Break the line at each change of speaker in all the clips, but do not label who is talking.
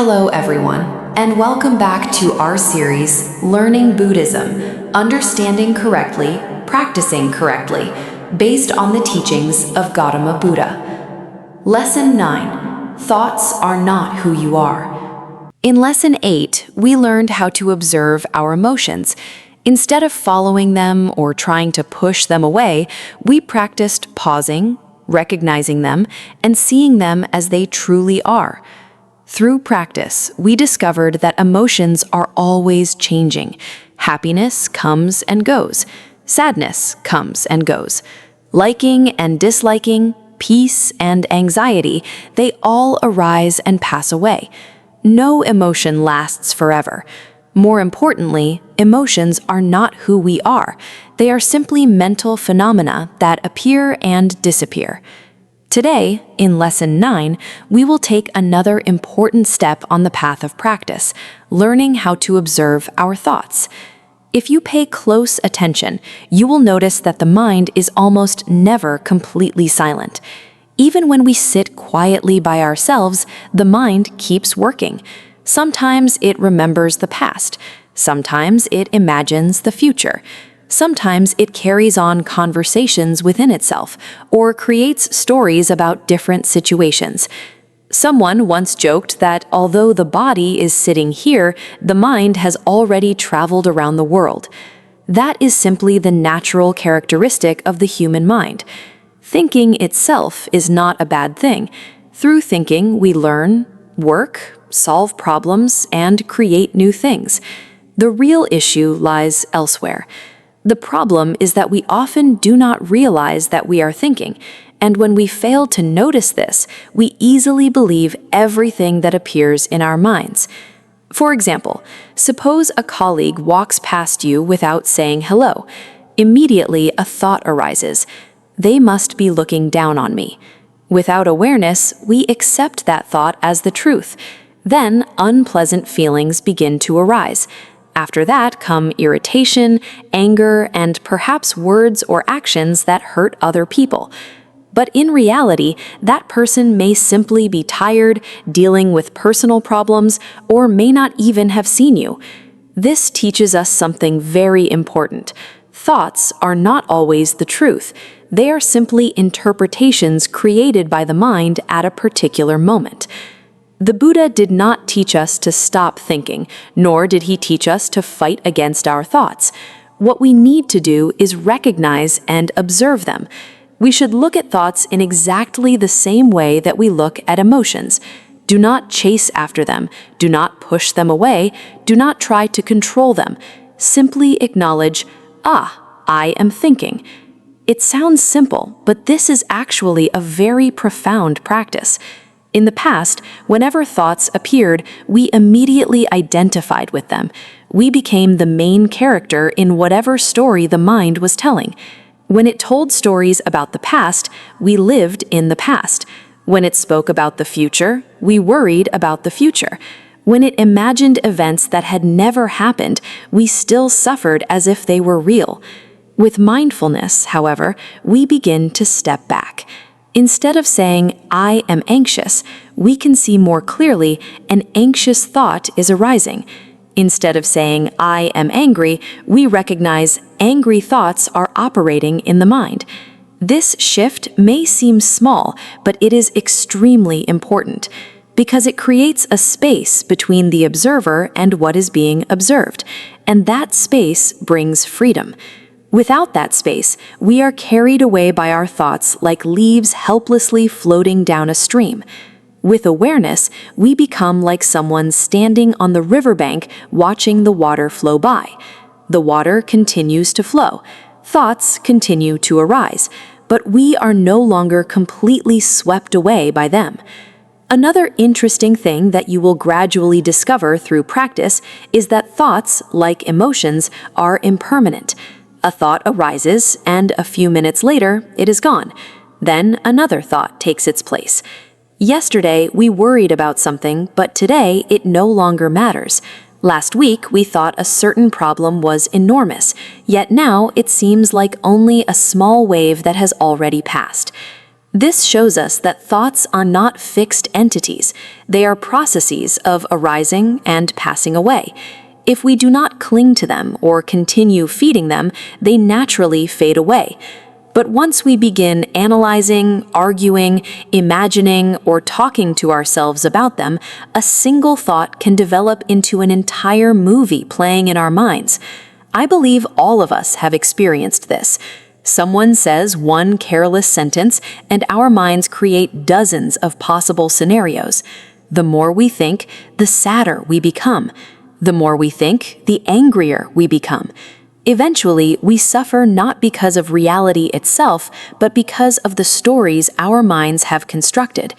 Hello, everyone, and welcome back to our series, Learning Buddhism, Understanding Correctly, Practicing Correctly, based on the teachings of Gautama Buddha. Lesson 9, Thoughts are not who you are. In Lesson 8, we learned how to observe our emotions. Instead of following them or trying to push them away, we practiced pausing, recognizing them, and seeing them as they truly are. Through practice, we discovered that emotions are always changing. Happiness comes and goes. Sadness comes and goes. Liking and disliking, peace and anxiety, they all arise and pass away. No emotion lasts forever. More importantly, emotions are not who we are. They are simply mental phenomena that appear and disappear. Today, in Lesson 9, we will take another important step on the path of practice, learning how to observe our thoughts. If you pay close attention, you will notice that the mind is almost never completely silent. Even when we sit quietly by ourselves, the mind keeps working. Sometimes it remembers the past. Sometimes it imagines the future. Sometimes it carries on conversations within itself or creates stories about different situations. Someone once joked that although the body is sitting here, the mind has already traveled around the world. That is simply the natural characteristic of the human mind. Thinking itself is not a bad thing. Through thinking, we learn, work, solve problems, and create new things. The real issue lies elsewhere. The problem is that we often do not realize that we are thinking, and when we fail to notice this, we easily believe everything that appears in our minds. For example, suppose a colleague walks past you without saying hello. Immediately, a thought arises. They must be looking down on me. Without awareness, we accept that thought as the truth. Then, unpleasant feelings begin to arise. After that come irritation, anger, and perhaps words or actions that hurt other people. But in reality, that person may simply be tired, dealing with personal problems, or may not even have seen you. This teaches us something very important. Thoughts are not always the truth. They are simply interpretations created by the mind at a particular moment. The Buddha did not teach us to stop thinking, nor did he teach us to fight against our thoughts. What we need to do is recognize and observe them. We should look at thoughts in exactly the same way that we look at emotions. Do not chase after them. Do not push them away. Do not try to control them. Simply acknowledge, I am thinking. It sounds simple, but this is actually a very profound practice. In the past, whenever thoughts appeared, we immediately identified with them. We became the main character in whatever story the mind was telling. When it told stories about the past, we lived in the past. When it spoke about the future, we worried about the future. When it imagined events that had never happened, we still suffered as if they were real. With mindfulness, however, we begin to step back. Instead of saying, I am anxious, we can see more clearly an anxious thought is arising. Instead of saying, I am angry, we recognize angry thoughts are operating in the mind. This shift may seem small, but it is extremely important because it creates a space between the observer and what is being observed, and that space brings freedom. Without that space, we are carried away by our thoughts like leaves helplessly floating down a stream. With awareness, we become like someone standing on the riverbank watching the water flow by. The water continues to flow. Thoughts continue to arise, but we are no longer completely swept away by them. Another interesting thing that you will gradually discover through practice is that thoughts, like emotions, are impermanent. A thought arises, and a few minutes later, it is gone. Then another thought takes its place. Yesterday, we worried about something, but today it no longer matters. Last week, we thought a certain problem was enormous, yet now it seems like only a small wave that has already passed. This shows us that thoughts are not fixed entities. They are processes of arising and passing away. If we do not cling to them or continue feeding them, they naturally fade away. But once we begin analyzing, arguing, imagining, or talking to ourselves about them, a single thought can develop into an entire movie playing in our minds. I believe all of us have experienced this. Someone says one careless sentence, and our minds create dozens of possible scenarios. The more we think, the sadder we become. The more we think, the angrier we become. Eventually, we suffer not because of reality itself, but because of the stories our minds have constructed.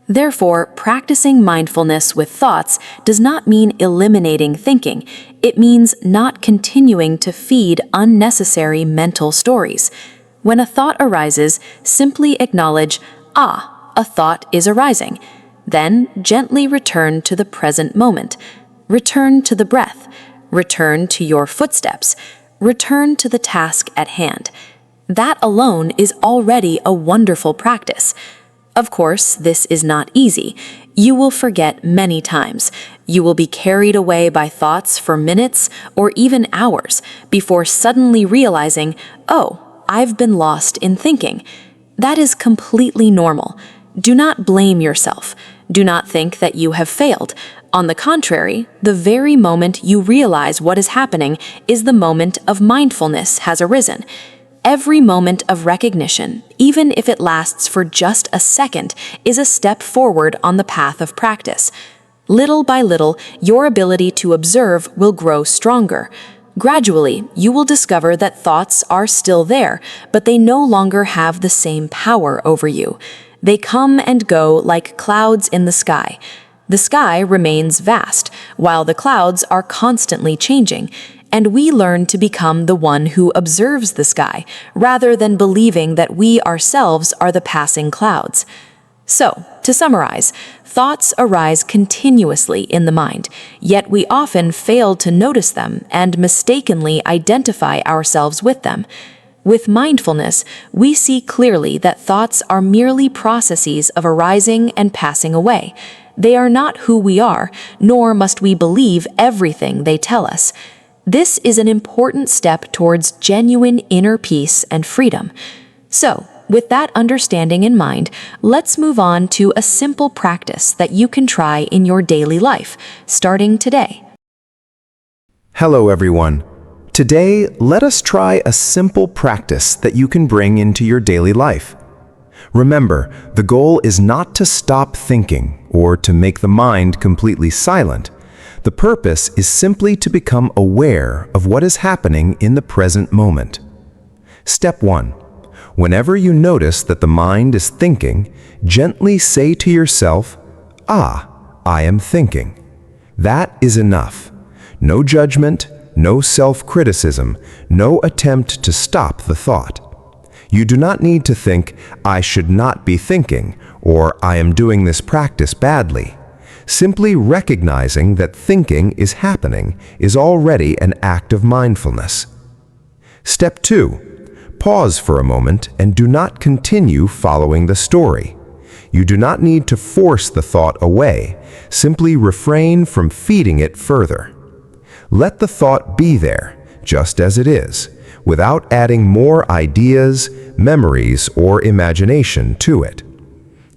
Therefore, practicing mindfulness with thoughts does not mean eliminating thinking. It means not continuing to feed unnecessary mental stories. When a thought arises, simply acknowledge, a thought is arising. Then gently return to the present moment. Return to the breath. Return to your footsteps. Return to the task at hand. That alone is already a wonderful practice. Of course, this is not easy. You will forget many times. You will be carried away by thoughts for minutes or even hours before suddenly realizing, oh, I've been lost in thinking. That is completely normal. Do not blame yourself. Do not think that you have failed. On the contrary, the very moment you realize what is happening is the moment of mindfulness has arisen. Every moment of recognition, even if it lasts for just a second, is a step forward on the path of practice. Little by little, your ability to observe will grow stronger. Gradually, you will discover that thoughts are still there, but they no longer have the same power over you. They come and go like clouds in the sky. The sky remains vast, while the clouds are constantly changing, and we learn to become the one who observes the sky, rather than believing that we ourselves are the passing clouds. So, to summarize, thoughts arise continuously in the mind, yet we often fail to notice them and mistakenly identify ourselves with them. With mindfulness, we see clearly that thoughts are merely processes of arising and passing away. They are not who we are, nor must we believe everything they tell us. This is an important step towards genuine inner peace and freedom. So, with that understanding in mind, let's move on to a simple practice that you can try in your daily life, starting today.
Hello, everyone. Today, let us try a simple practice that you can bring into your daily life. Remember, the goal is not to stop thinking or to make the mind completely silent. The purpose is simply to become aware of what is happening in the present moment. Step 1. Whenever you notice that the mind is thinking, gently say to yourself, I am thinking. That is enough. No judgment, no self-criticism, no attempt to stop the thought. You do not need to think, I should not be thinking, or I am doing this practice badly. Simply recognizing that thinking is happening is already an act of mindfulness. Step 2. Pause for a moment and do not continue following the story. You do not need to force the thought away. Simply refrain from feeding it further. Let the thought be there, just as it is, without adding more ideas, memories, or imagination to it.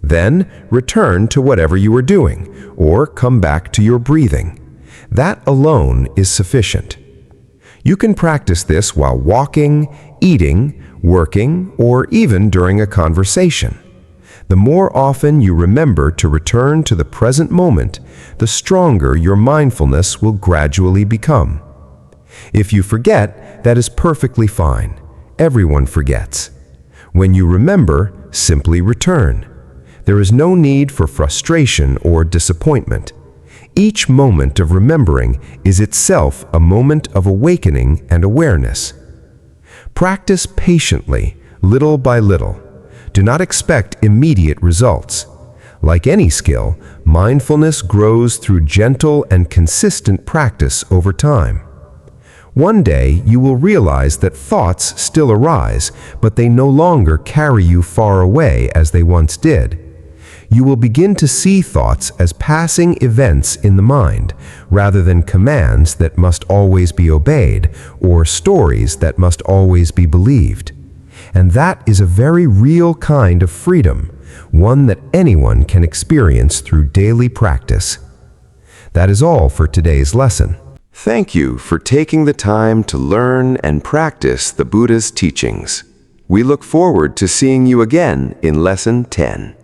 Then return to whatever you are doing, or come back to your breathing. That alone is sufficient. You can practice this while walking, eating, working, or even during a conversation. The more often you remember to return to the present moment, the stronger your mindfulness will gradually become. If you forget, that is perfectly fine. Everyone forgets. When you remember, simply return. There is no need for frustration or disappointment. Each moment of remembering is itself a moment of awakening and awareness. Practice patiently, little by little. Do not expect immediate results. Like any skill, mindfulness grows through gentle and consistent practice over time. One day, you will realize that thoughts still arise, but they no longer carry you far away as they once did. You will begin to see thoughts as passing events in the mind, rather than commands that must always be obeyed, or stories that must always be believed. And that is a very real kind of freedom, one that anyone can experience through daily practice. That is all for today's lesson. Thank you for taking the time to learn and practice the Buddha's teachings. We look forward to seeing you again in Lesson 10.